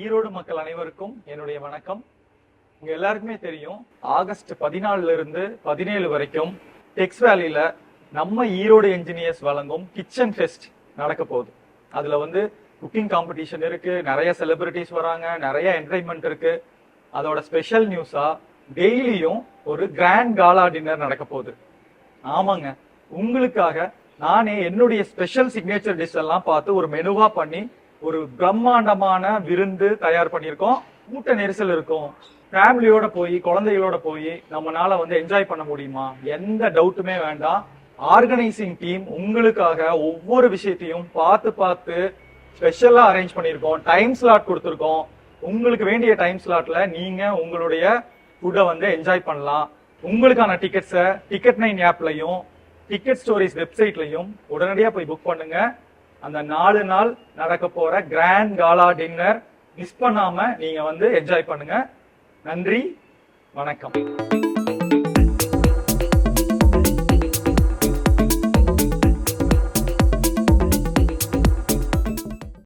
ஈரோடு மக்கள் அனைவருக்கும் என்னுடைய வணக்கம். உங்க எல்லாருக்குமே தெரியும், ஆகஸ்ட் 14 இருந்து 17 வரைக்கும் டெக்ஸ் வேலியில நம்ம ஈரோடு என்ஜினியர்ஸ் வழங்கும் கிச்சன் ஃபெஸ்ட் நடக்க போகுது. அதுல குக்கிங் காம்படிஷன் இருக்கு, நிறைய செலிபிரிட்டிஸ் வராங்க, நிறைய என்டர்டைன்மெண்ட் இருக்கு. அதோட ஸ்பெஷல் நியூஸா டெய்லியும் ஒரு கிராண்ட் காலா டின்னர் நடக்க போகுது. ஆமாங்க, உங்களுக்காக நானே என்னுடைய ஸ்பெஷல் சிக்னேச்சர் டிஷ் எல்லாம் பார்த்து ஒரு மெனுவா பண்ணி ஒரு பிரம்மாண்டமான விருந்து தயார் பண்ணியிருக்கோம். கூட்ட நெரிசல் இருக்கும், ஃபேமிலியோட போய் குழந்தைகளோட போய் நம்மளால என்ஜாய் பண்ண முடியுமா? எந்த டவுட்டுமே வேண்டாம். ஆர்கனைசிங் டீம் உங்களுக்காக ஒவ்வொரு விஷயத்தையும் பார்த்து ஸ்பெஷலா அரேஞ்ச் பண்ணியிருக்கோம். டைம் ஸ்லாட் கொடுத்துருக்கோம். உங்களுக்கு வேண்டிய டைம் ஸ்லாட்ல நீங்க உங்களுடைய ஃபுட்டை என்ஜாய் பண்ணலாம். உங்களுக்கான டிக்கெட்ஸை Ticket9 ஆப்லையும் டிக்கெட் ஸ்டோரிஸ் வெப்சைட்லையும் உடனடியா போய் புக் பண்ணுங்க. அந்த 4 நாள் நடக்க போற கிராண்ட் காலா டின்னர் மிஸ் பண்ணாம நீங்க என்ஜாய் பண்ணுங்க. நன்றி, வணக்கம்.